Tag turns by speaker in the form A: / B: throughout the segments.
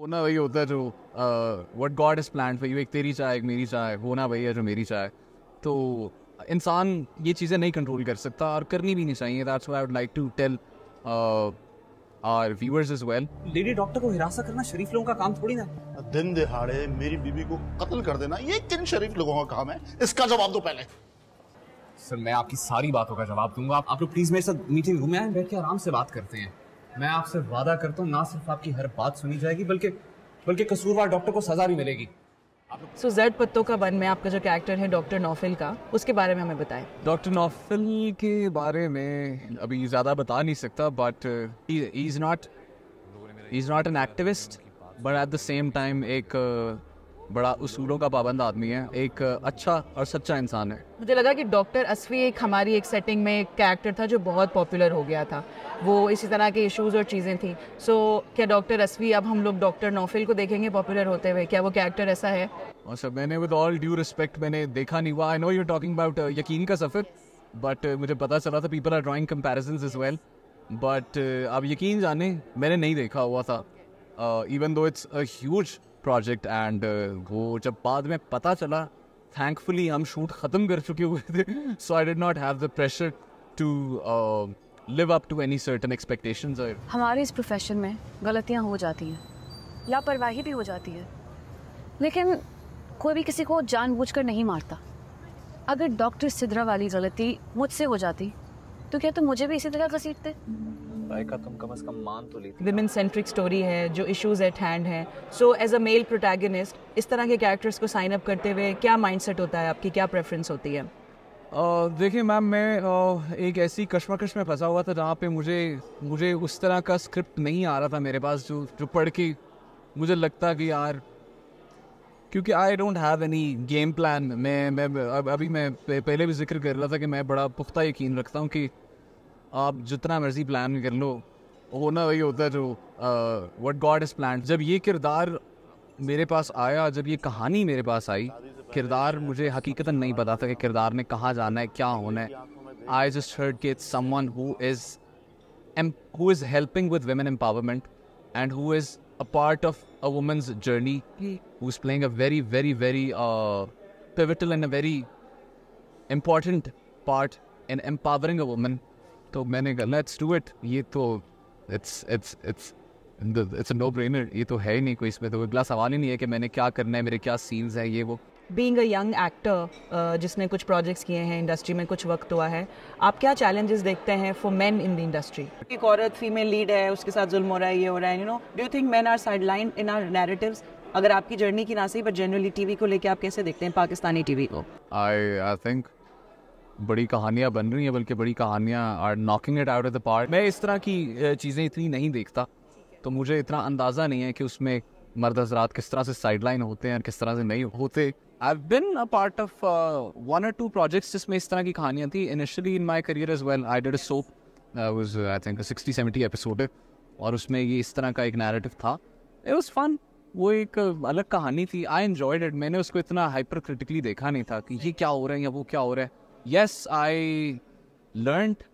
A: होना वही होता है जो what God is planned for you. एक तेरी चाह, एक मेरी चाह, होना वही है जो मेरी चाह है। तो इंसान ये चीज़ें नहीं कंट्रोल कर सकता और करनी भी नहीं चाहिए। That's why I would like to tell our viewers as well.
B: Lady doctor को हिरासत करना शरीफ लोगों का काम थोड़ी ना।
C: दिन दिहाड़े मेरी बीवी को कत्ल कर देना ये किन शरीफ लोगों का काम है? इसका जवाब दो पहले।
B: सर मैं आपकी सारी बातों का जवाब दूंगा। आप लोग प्लीज मेरे साथ मीटिंग रूम में आए, बैठ के आराम से बात करते हैं। मैं आपसे वादा करता हूँ ना सिर्फ आपकी हर बात सुनी जाएगी बल्कि कसूरवार डॉक्टर को सजा भी मिलेगी।
D: सो ज़ेड पत्तों का वन में आपका जो कैरेक्टर है डॉक्टर नौफिल का, उसके बारे में हमें बताएं।
A: डॉक्टर नौफिल के बारे में अभी ज़्यादा बता नहीं सकता, but he is not an activist, but at the same time एक बड़ा उसूलों का पाबंद आदमी है, एक अच्छा और सच्चा इंसान है।
D: मुझे लगा कि डॉक्टर असफी एक हमारी एक सेटिंग में एक कैरेक्टर था जो बहुत पॉपुलर हो गया था, वो इसी तरह के इश्यूज और चीज़ें थी। सो क्या डॉक्टर असफी अब हम लोग डॉक्टर नौफिल को देखेंगे पॉपुलर होते हुए? क्या वो कैरेक्टर ऐसा है?
A: और सर मैंने विद ऑल ड्यू रिस्पेक्ट मैंने देखा नहीं हुआ। I know you are talking about Yakeen Ka Safar, but मुझे पता चला था people are drawing comparisons as well, but आप यकीन जाने मैंने नहीं देखा हुआ था, even though it's a huge project. And वो जब बाद में पता चला, थैंकफुली हम शूट ख़त्म कर चुके हुए थे, so I did not have the pressure to live up to any certain expectations.
E: हमारे इस प्रोफेशन में गलतियां हो जाती हैं, लापरवाही भी हो जाती है, लेकिन कोई भी किसी को जानबूझकर नहीं मारता। अगर डॉक्टर सिद्रा वाली गलती मुझसे हो जाती तो क्या तुम मुझे भी इसी तरह घसीटते?
B: का तुम कम से कम मान तो लेती।
D: विमेन सेंट्रिक स्टोरी है, जो इश्यूज एट हैंड हैं। So as a male protagonist इस तरह के कैरेक्टर्स को साइन अप करते हुए क्या माइंडसेट होता है आपकी, क्या प्रेफरेंस होती है?
A: देखिए मैम, मैं एक ऐसी कश्मकश में फंसा हुआ था जहाँ पे मुझे उस तरह का स्क्रिप्ट नहीं आ रहा था मेरे पास जो पढ़ के मुझे लगता कि यार, क्योंकि I don't have any game plan. मैं अभी मैं पहले भी जिक्र कर रहा था कि मैं बड़ा पुख्ता यकीन रखता हूँ कि आप जितना मर्जी प्लान कर लो, होना वही होता है जो व्हाट गॉड इज़ प्लान्ड। जब ये किरदार मेरे पास आया, जब ये कहानी मेरे पास आई, किरदार मुझे हकीकतन नहीं पता था कि किरदार ने कहाँ जाना है, क्या होना है। आई जस्ट हर्ड कि it's someone who is helping with women empowerment and who is a part of a woman's journey, who's playing a very, very, very pivotal and a very important part in empowering a woman. तो मैंने कहा let's do it। ये तो it's a no brainer। ये तो है ही नहीं कोई, इसमें तो अगला सवाल ही नहीं है कि मैंने क्या करना है, मेरे क्या सीन्स हैं, ये वो।
D: बीइंग अ यंग एक्टर जिसने कुछ प्रोजेक्ट्स किए हैं, इंडस्ट्री में कुछ वक्त हुआ है, आप क्या चैलेंजेस देखते हैं for main in the industry? एक औरत फीमेल लीड है, उसके साथ जुल्म हो रहा है, ये हो रहा है, you know, do you think men are sideline in our narratives? अगर आपकी जर्नी की ना सही, बट जनरली टीवी को लेके आप कैसे देखते हैं, पाकिस्तानी टीवी को?
A: आई थिंक बड़ी कहानियाँ बन रही हैं, बल्कि बड़ी कहानियाँ are knocking it out of the park. मैं इस तरह की चीज़ें इतनी नहीं देखता, तो मुझे इतना अंदाज़ा नहीं है कि उसमें मर्द हज़रात किस तरह से साइडलाइन होते हैं और किस तरह से नहीं होते। I've been a part of one or two projects जिसमें इस तरह की कहानियाँ थी। Initially in my career as well, I did a soap, was I think a 60-70 episode, और उसमें ये इस तरह का एक narrative था। It was fun। वो एक अलग कहानी थी। I enjoyed it। मैंने उसको इतना hyper critically देखा नहीं था कि ये क्या हो रहा है या वो क्या हो रहा है। Yes, I learned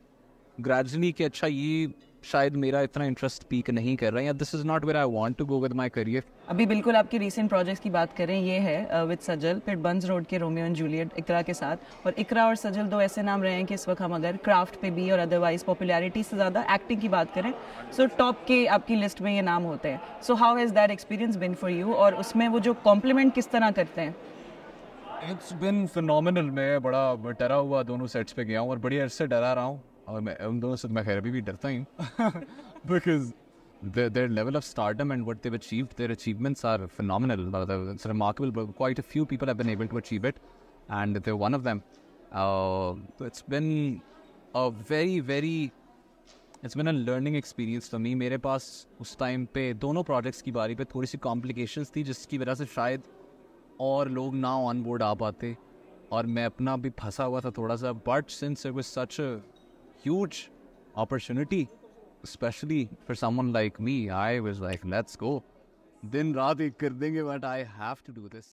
A: gradually कि अच्छा ये शायद मेरा इतना इंटरेस्ट पीक नहीं कर रहा है, या this is not where I want to go with my career.
D: अभी बिल्कुल आपकी रीसेंट प्रोजेक्ट्स की बात करें, ये है विद सजल, फिर बंस रोड के रोमियो एंड जूलियट इकरा के साथ, और इकरा और सजल दो ऐसे नाम रहे हैं कि इस वक्त हम अगर क्राफ्ट पे भी और अदरवाइज पॉपुलैरिटी से ज़्यादा एक्टिंग की बात करें, सो टॉप के आपकी लिस्ट में ये नाम होते हैं। So how has that experience been for you, और उसमें वो जो कॉम्प्लीमेंट किस तरह करते हैं?
A: It's been phenomenal. मैं बड़ा डरा हुआ दोनों सेट्स पे गया हूँ और बड़ी अरसे डरा रहा हूँ, और मैं उन दोनों से मैं खैर अभी भी डरता ही हूँ because their level of stardom and what they've achieved, their achievements are phenomenal. It's remarkable, but quite a few people have been able to achieve it, and they're one of them. It's been a it's been a learning experience for me. मेरे पास उस time पे दोनों projects की बारी पे थोड़ी सी complications थी, जिसकी वजह से शायद और लोग ना ऑन बोर्ड आ पाते, और मैं अपना भी फंसा हुआ था थोड़ा सा। But since it was such a huge opportunity, especially for someone like me, I was like, let's go। दिन रात एक कर देंगे, but I have to do this।